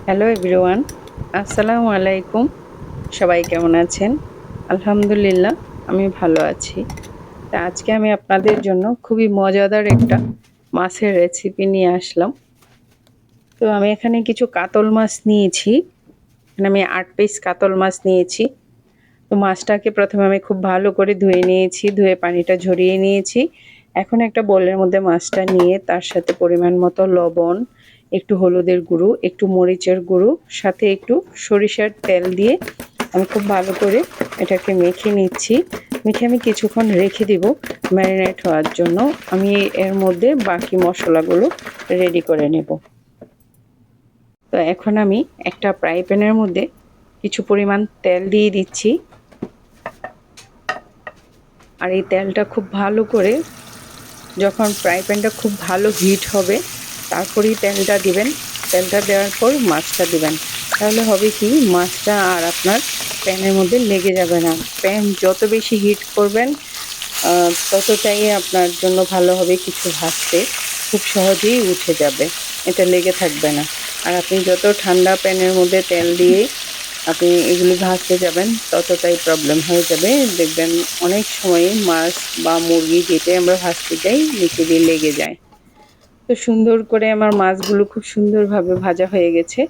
Hello everyone, আসসালামু আলাইকুম। সবাই কেমন আছেন? আলহামদুলিল্লাহ, আমি ভালো আছি। তা আজকে আমি আপনাদের জন্য খুবই মজাদার একটা মাছের রেসিপি নিয়ে আসলাম। তো আমি এখানে কিছু কাতল মাছ নিয়েছি। এখানে আমি ৮ পিস কাতল মাছ নিয়েছি। তো মাছটাকে প্রথমে আমি খুব ভালো করে ধুয়ে নিয়েছি, ধুয়ে পানিটা ঝরিয়ে নিয়েছি। এখন একটা বোলের মধ্যে মাছটা নিয়ে তার সাথে পরিমাণ মতো লবণ, একটু হলুদের গুঁড়ো, একটু মরিচের গুঁড়ো, সাথে একটু সরিষার তেল দিয়ে আমি খুব ভালো করে এটাকে মেখে নিচ্ছি। মেখে আমি কিছুক্ষণ রেখে দিব ম্যারিনেট হওয়ার জন্য। আমি এর মধ্যে বাকি মশলাগুলো রেডি করে নেব। তো এখন আমি একটা ফ্রাই প্যানের মধ্যে কিছু পরিমাণ তেল দিয়ে দিচ্ছি। আর এই তেলটা খুব ভালো করে যখন ফ্রাই প্যানটা খুব ভালো হিট হবে তারপরেই তেলটা দিবেন। তেলটা দেওয়ার পর মাছটা দিবেন। তাহলে হবে কি, মাছটা আর আপনার প্যানের মধ্যে লেগে যাবে না। প্যান যত বেশি হিট করবেন ততটাই আপনার জন্য ভালো হবে। কিছু ভাজতে খুব সহজেই উঠে যাবে, এটা লেগে থাকবে না। আর আপনি যত ঠান্ডা প্যানের মধ্যে তেল দিয়ে আপনি এগুলি ভাজতে যাবেন ততটাই প্রবলেম হয়ে যাবে। দেখবেন অনেক সময় মাছ বা মুরগি যেটাই আমরা ভাজতে যাই নিচে দিয়ে লেগে যায়। তো সুন্দর করে আমার মাছগুলো খুব সুন্দরভাবে ভাজা হয়ে গেছে।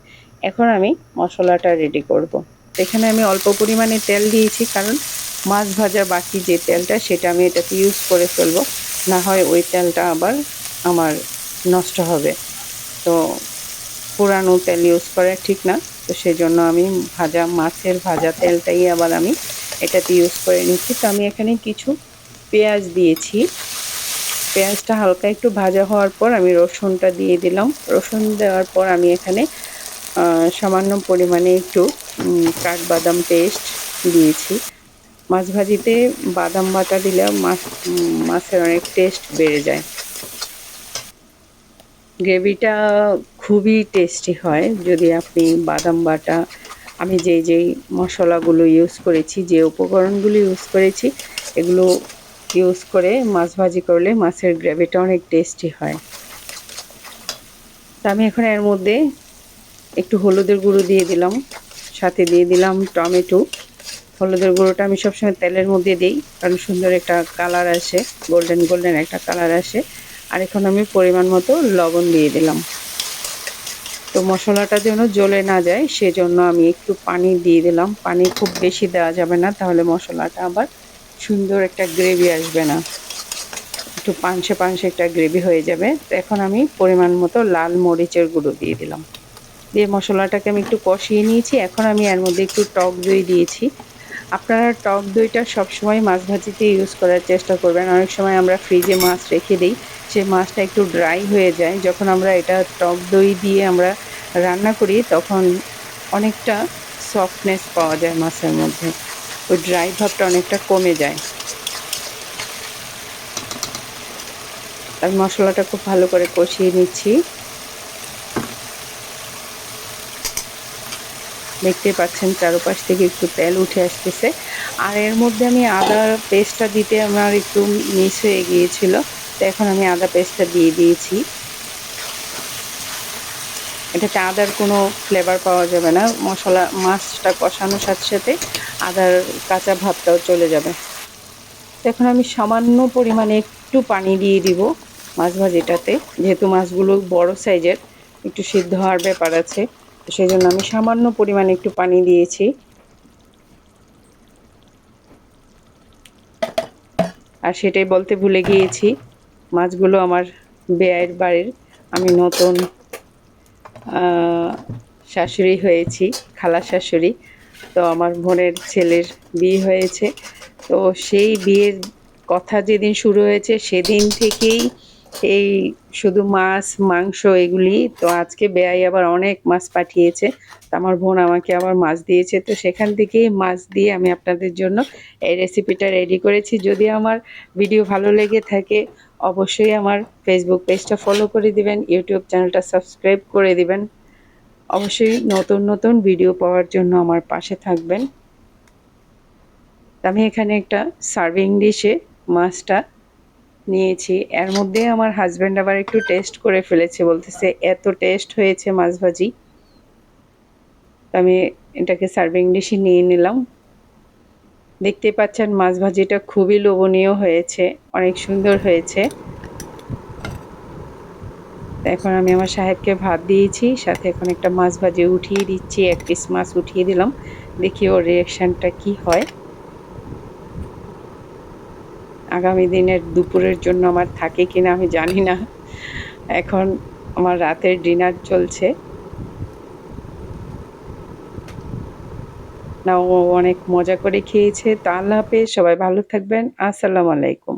এখন আমি মশলাটা রেডি করব। এখানে আমি অল্প পরিমাণে তেল দিয়েছি, কারণ মাছ ভাজা বাকি যে তেলটা সেটা আমি এটাতে ইউজ করে ফেলবো। না হয় ওই তেলটা আবার আমার নষ্ট হবে। তো পুরানো তেল ইউজ করা ঠিক না। তো সেজন্য আমি মাছের ভাজা তেলটাই আবার আমি এটাতে ইউজ করে নিচ্ছি। তো আমি এখানে কিছু পেঁয়াজ দিয়েছি। পেঁয়াজটা হালকা একটু ভাজা হওয়ার পর আমি রসুনটা দিয়ে দিলাম। রসুন দেওয়ার পর আমি এখানে সামান্য পরিমাণে একটু কাঠবাদাম পেস্ট দিয়েছি। মাছ ভাজিতে বাদাম বাটা দিলে মাছের অনেক টেস্ট বেড়ে যায়। গ্রেভিটা খুবই টেস্টি হয় যদি আপনি বাদাম বাটা, আমি যেই মশলাগুলো ইউজ করেছি, যে উপকরণগুলো ইউজ করেছি, এগুলো ইউজ করে মাছ ভাজি করলে মাছের গ্রেভিটা অনেক টেস্টি হয়। তা আমি এখন এর মধ্যে একটু হলুদের গুঁড়ো দিয়ে দিলাম, সাথে দিয়ে দিলাম টমেটো। হলুদের গুঁড়োটা আমি সবসময় তেলের মধ্যে দিই, কারণ সুন্দর একটা কালার আসে, গোল্ডেন গোল্ডেন একটা কালার আসে। আর এখন আমি পরিমাণ মতো লবণ দিয়ে দিলাম। তো মশলাটা যেন জ্বলে না যায় সেজন্য আমি একটু পানি দিয়ে দিলাম। পানি খুব বেশি দেওয়া যাবে না, তাহলে মশলাটা আবার সুন্দর একটা গ্রেভি আসবে না, একটু পানসে পানসে একটা গ্রেভি হয়ে যাবে। তো এখন আমি পরিমাণ মতো লাল মরিচের গুঁড়ো দিয়ে দিলাম। দিয়ে মশলাটাকে আমি একটু কষিয়ে নিয়েছি। এখন আমি এর মধ্যে একটু টক দই দিয়েছি। আপনারা টক দইটা সবসময় মাছ ভাজিতে ইউজ করার চেষ্টা করবেন। অনেক সময় আমরা ফ্রিজে মাছ রেখে দিই, সে মাছটা একটু ড্রাই হয়ে যায়। যখন আমরা এটা টক দই দিয়ে আমরা রান্না করি তখন অনেকটা সফটনেস পাওয়া যায় মাছের মধ্যে, ওই ড্রাই ভাবটা অনেকটা কমে যায়। আমি মশলাটা খুব ভালো করে কষিয়ে নিচ্ছি। দেখতে পাচ্ছেন চারপাশ থেকে একটু তেল উঠে আসতেছে। আর এর মধ্যে আমি আদা পেস্টটা দিতে আমার একটু মিস হয়ে গিয়েছিল, তো এখন আমি আদা পেস্টটা দিয়ে দিয়েছি। এটাতে আদার কোনো ফ্লেভার পাওয়া যাবে না, মাছটা কষানোর সাথে সাথে আদার কাঁচা ভাবটাও চলে যাবে। তো এখন আমি সামান্য পরিমাণে একটু পানি দিয়ে দিব মাছ ভাজিটাতে, যেহেতু মাছগুলো বড় সাইজের, একটু সিদ্ধ হওয়ার ব্যাপার আছে। তো সেই জন্য আমি সামান্য পরিমাণে একটু পানি দিয়েছি। আর সেটাই বলতে ভুলে গিয়েছি, মাছগুলো আমার বেয়াইর বাড়ির, আমি নতুন শাশুড়ি হয়েছি, খালা শাশুড়ি। তো আমার বোনের ছেলের বিয়ে হয়েছে। তো সেই বিয়ের কথা যেদিন শুরু হয়েছে সেদিন থেকেই এই শুধু মাছ মাংস এগুলি। তো আজকে বেয়াই আবার অনেক মাছ পাঠিয়েছে, তো আমার বোন আমাকে আবার মাছ দিয়েছে। তো সেখান থেকেই মাছ দিয়ে আমি আপনাদের জন্য এই রেসিপিটা রেডি করেছি। যদি আমার ভিডিও ভালো লেগে থাকে অবশ্যই আমার ফেসবুক পেজটা ফলো করে দিবেন, ইউটিউব চ্যানেলটা সাবস্ক্রাইব করে দিবেন। অবশ্যই নতুন নতুন ভিডিও পাওয়ার জন্য আমার পাশে থাকবেন। আমি এখানে একটা সার্ভিং ডিশে মাছটা নিয়েছি। এর মধ্যে আমার হাজব্যান্ড আবার একটু টেস্ট করে ফেলেছে, বলতেছে এত টেস্ট হয়েছে মাছ ভাজি। আমি এটাকে সার্ভিং ডিশে নিয়ে নিলাম। দেখতে পাচ্ছেন মাছ ভাজিটা খুবই লোভনীয় হয়েছে, অনেক সুন্দর হয়েছে। এখন আমি আমার সাহেবকে ভাত দিয়েছি, সাথে এখন একটা মাছ ভাজি উঠিয়ে দিচ্ছি, ১ পিস মাছ উঠিয়ে দিলাম। দেখি ওর রিঅ্যাকশনটা কি হয়। আগামী দিনের দুপুরের জন্য আমার থাকে কিনা আমি জানি না। এখন আমার রাতের ডিনার চলছে। না ও অনেক মজা করে খেয়েছে। তো আল্লাহ হাফেজ, সবাই ভালো থাকবেন। আসসালামু আলাইকুম।